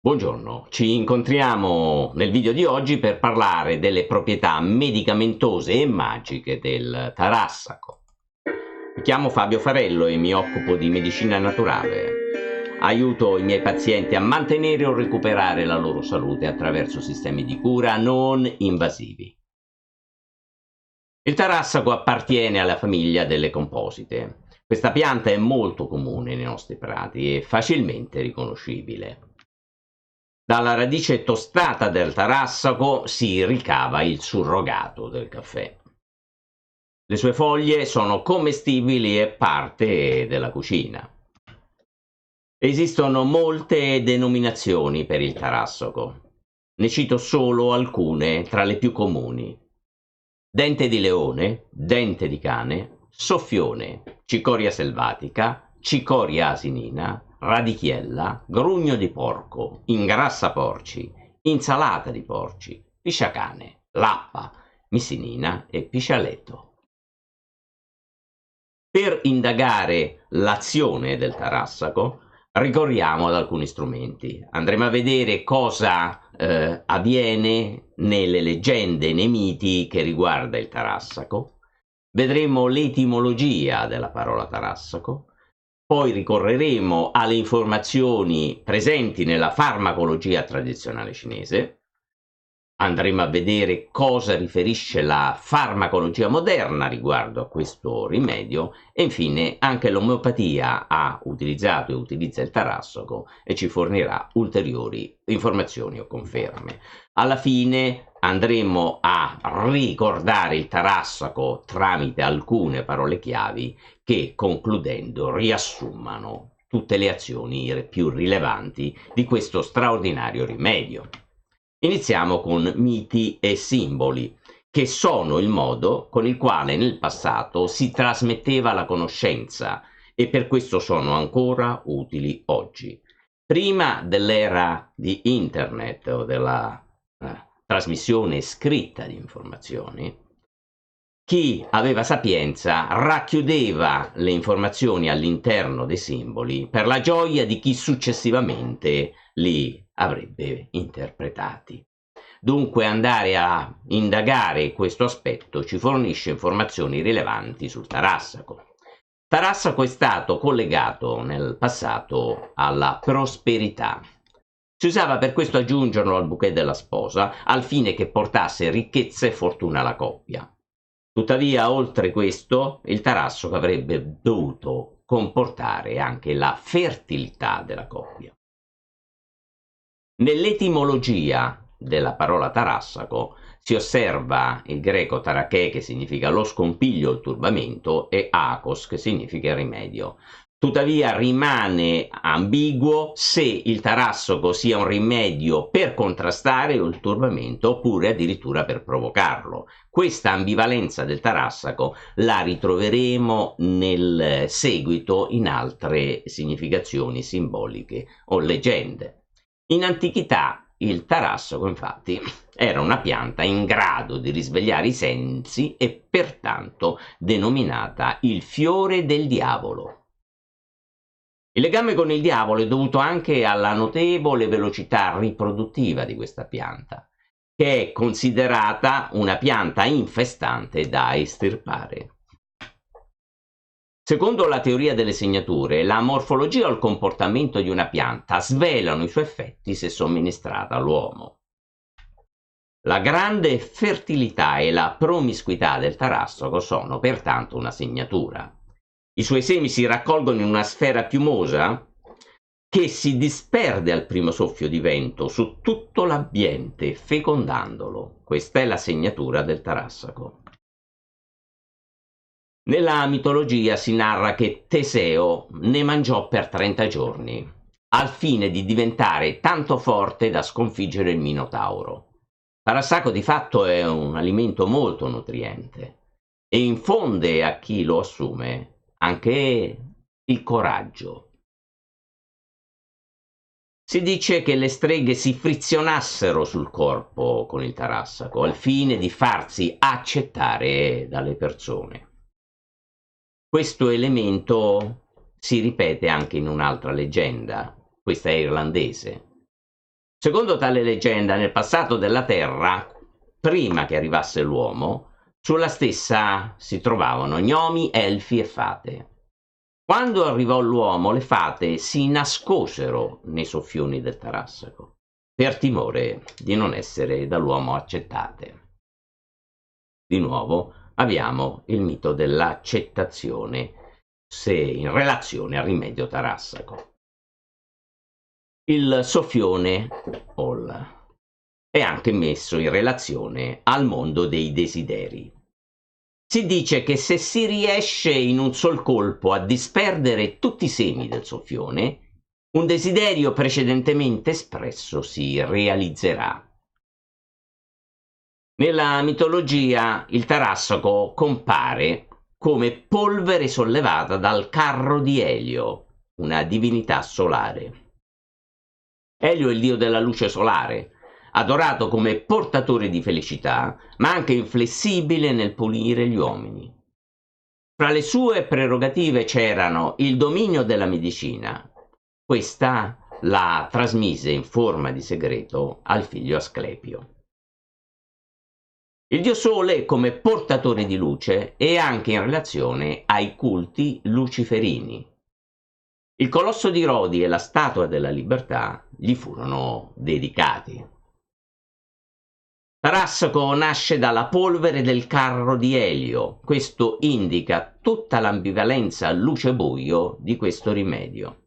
Buongiorno, ci incontriamo nel video di oggi per parlare delle proprietà medicamentose e magiche del tarassaco. Mi chiamo Fabio Farello e mi occupo di medicina naturale. Aiuto i miei pazienti a mantenere o recuperare la loro salute attraverso sistemi di cura non invasivi. Il tarassaco appartiene alla famiglia delle composite. Questa pianta è molto comune nei nostri prati e facilmente riconoscibile. Dalla radice tostata del tarassaco si ricava il surrogato del caffè. Le sue foglie sono commestibili e parte della cucina. Esistono molte denominazioni per il tarassaco. Ne cito solo alcune tra le più comuni: dente di leone, dente di cane, soffione, cicoria selvatica, cicoria asinina, radichiella, grugno di porco, ingrassaporci, insalata di porci, pisciacane, lappa, missinina e piscialetto. Per indagare l'azione del tarassaco ricorriamo ad alcuni strumenti. Andremo a vedere cosa avviene nelle leggende e nei miti che riguarda il tarassaco. Vedremo l'etimologia della parola tarassaco. Poi ricorreremo alle informazioni presenti nella farmacologia tradizionale cinese. Andremo a vedere cosa riferisce la farmacologia moderna riguardo a questo rimedio e infine anche l'omeopatia ha utilizzato e utilizza il tarassaco e ci fornirà ulteriori informazioni o conferme. Alla fine andremo a ricordare il tarassaco tramite alcune parole chiavi che, concludendo, riassumano tutte le azioni più rilevanti di questo straordinario rimedio. Iniziamo con miti e simboli, che sono il modo con il quale nel passato si trasmetteva la conoscenza e per questo sono ancora utili oggi. Prima dell'era di internet o della trasmissione scritta di informazioni, chi aveva sapienza racchiudeva le informazioni all'interno dei simboli per la gioia di chi successivamente li avrebbe interpretati. Dunque andare a indagare questo aspetto ci fornisce informazioni rilevanti sul tarassaco. Tarassaco è stato collegato nel passato alla prosperità. Si usava per questo aggiungerlo al bouquet della sposa, al fine che portasse ricchezza e fortuna alla coppia. Tuttavia, oltre questo, il tarassaco avrebbe dovuto comportare anche la fertilità della coppia. Nell'etimologia della parola tarassaco si osserva il greco taraché, che significa lo scompiglio, il turbamento, e akos, che significa rimedio. Tuttavia rimane ambiguo se il tarassaco sia un rimedio per contrastare il turbamento oppure addirittura per provocarlo. Questa ambivalenza del tarassaco la ritroveremo nel seguito in altre significazioni simboliche o leggende. In antichità il tarassaco, infatti, era una pianta in grado di risvegliare i sensi e pertanto denominata il fiore del diavolo. Il legame con il diavolo è dovuto anche alla notevole velocità riproduttiva di questa pianta, che è considerata una pianta infestante da estirpare. Secondo la teoria delle segnature, la morfologia o il comportamento di una pianta svelano i suoi effetti se somministrata all'uomo. La grande fertilità e la promiscuità del tarassaco sono pertanto una segnatura. I suoi semi si raccolgono in una sfera piumosa che si disperde al primo soffio di vento su tutto l'ambiente, fecondandolo. Questa è la segnatura del tarassaco. Nella mitologia si narra che Teseo ne mangiò per 30 giorni, al fine di diventare tanto forte da sconfiggere il Minotauro. Tarassaco di fatto è un alimento molto nutriente e infonde a chi lo assume anche il coraggio. Si dice che le streghe si frizionassero sul corpo con il tarassaco al fine di farsi accettare dalle persone. Questo elemento si ripete anche in un'altra leggenda, questa è irlandese. Secondo tale leggenda, nel passato della Terra, prima che arrivasse l'uomo, sulla stessa si trovavano gnomi, elfi e fate. Quando arrivò l'uomo, le fate si nascosero nei soffioni del Tarassaco, per timore di non essere dall'uomo accettate. Di nuovo abbiamo il mito dell'accettazione se in relazione al rimedio tarassaco. Il soffione è anche messo in relazione al mondo dei desideri. Si dice che se si riesce in un sol colpo a disperdere tutti i semi del soffione, un desiderio precedentemente espresso si realizzerà. Nella mitologia il Tarassaco compare come polvere sollevata dal carro di Elio, una divinità solare. Elio è il dio della luce solare, adorato come portatore di felicità, ma anche inflessibile nel punire gli uomini. Fra le sue prerogative c'erano il dominio della medicina. Questa la trasmise in forma di segreto al figlio Asclepio. Il dio Sole come portatore di luce e anche in relazione ai culti luciferini. Il colosso di Rodi e la statua della libertà gli furono dedicati. Tarassaco nasce dalla polvere del carro di Elio. Questo indica tutta l'ambivalenza luce-buio di questo rimedio.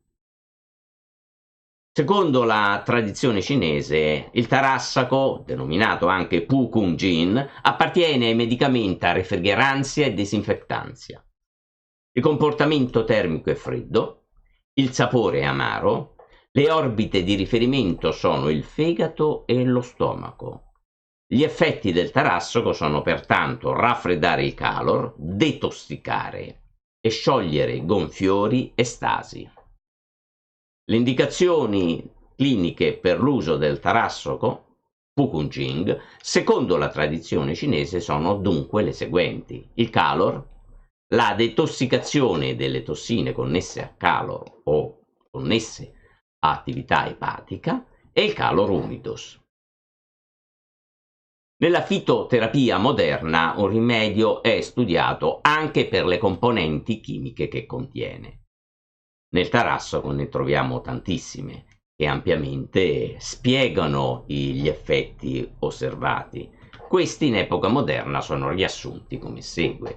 Secondo la tradizione cinese, il Tarassaco, denominato anche Pu Kung Jin, appartiene ai medicamenti a refrigeranzia e disinfettanzia. Il comportamento termico è freddo, il sapore è amaro, le orbite di riferimento sono il fegato e lo stomaco. Gli effetti del Tarassaco sono pertanto raffreddare il calor, detossicare e sciogliere gonfiori e stasi. Le indicazioni cliniche per l'uso del Tarassaco, Pu Kung Jing, secondo la tradizione cinese sono dunque le seguenti: il calor, la detossicazione delle tossine connesse a calor o connesse a attività epatica e il calor humidus. Nella fitoterapia moderna un rimedio è studiato anche per le componenti chimiche che contiene. Nel Tarassaco ne troviamo tantissime che ampiamente spiegano gli effetti osservati. Questi in epoca moderna sono riassunti come segue.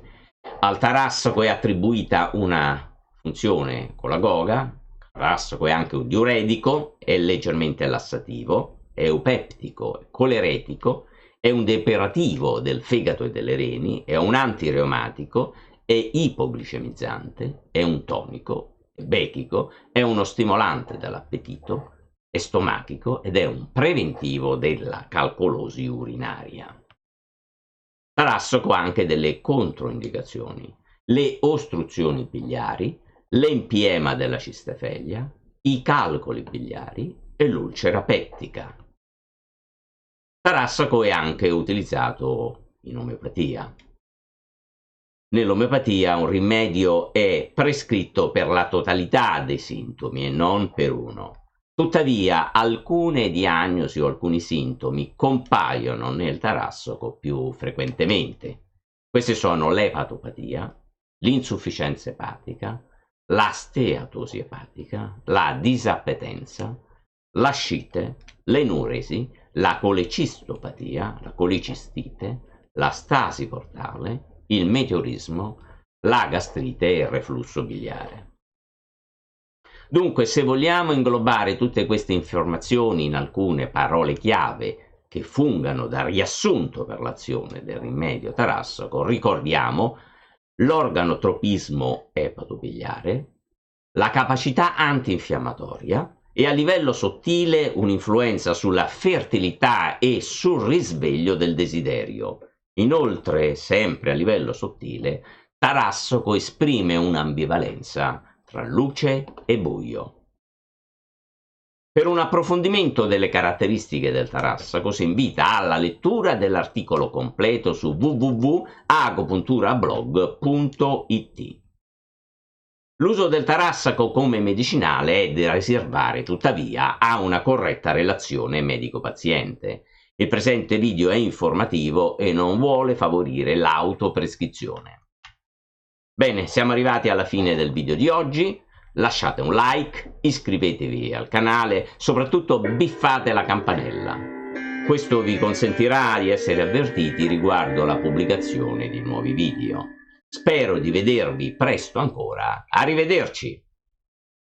Al Tarassaco è attribuita una funzione colagoga. Il Tarassaco è anche un diuretico, è leggermente lassativo, è eupeptico, è coleretico, è un depurativo del fegato e delle reni, è un antireumatico, è ipoglicemizzante, è un tonico, è bechico, è uno stimolante dell'appetito, è stomachico ed è un preventivo della calcolosi urinaria. Tarassaco ha anche delle controindicazioni: le ostruzioni biliari, l'empiema della cistifelia, i calcoli biliari e l'ulcera pettica. Tarassaco è anche utilizzato in omeopatia. Nell'omeopatia un rimedio è prescritto per la totalità dei sintomi e non per uno. Tuttavia alcune diagnosi o alcuni sintomi compaiono nel Tarassaco più frequentemente. Queste sono l'epatopatia, l'insufficienza epatica, la steatosi epatica, la disappetenza, l'ascite, l'enuresi, la colecistopatia, la colecistite, la stasi portale, il meteorismo, la gastrite e il reflusso biliare. Dunque, se vogliamo inglobare tutte queste informazioni in alcune parole chiave che fungano da riassunto per l'azione del rimedio tarassaco, ricordiamo l'organotropismo epatobiliare, la capacità antinfiammatoria e a livello sottile un'influenza sulla fertilità e sul risveglio del desiderio. Inoltre, sempre a livello sottile, Tarassaco esprime un'ambivalenza tra luce e buio. Per un approfondimento delle caratteristiche del Tarassaco si invita alla lettura dell'articolo completo su www.agopunturablog.it. L'uso del tarassaco come medicinale è da riservare tuttavia a una corretta relazione medico-paziente. Il presente video è informativo e non vuole favorire l'autoprescrizione. Bene, siamo arrivati alla fine del video di oggi. Lasciate un like, iscrivetevi al canale, soprattutto biffate la campanella. Questo vi consentirà di essere avvertiti riguardo la pubblicazione di nuovi video. Spero di vedervi presto ancora. Arrivederci!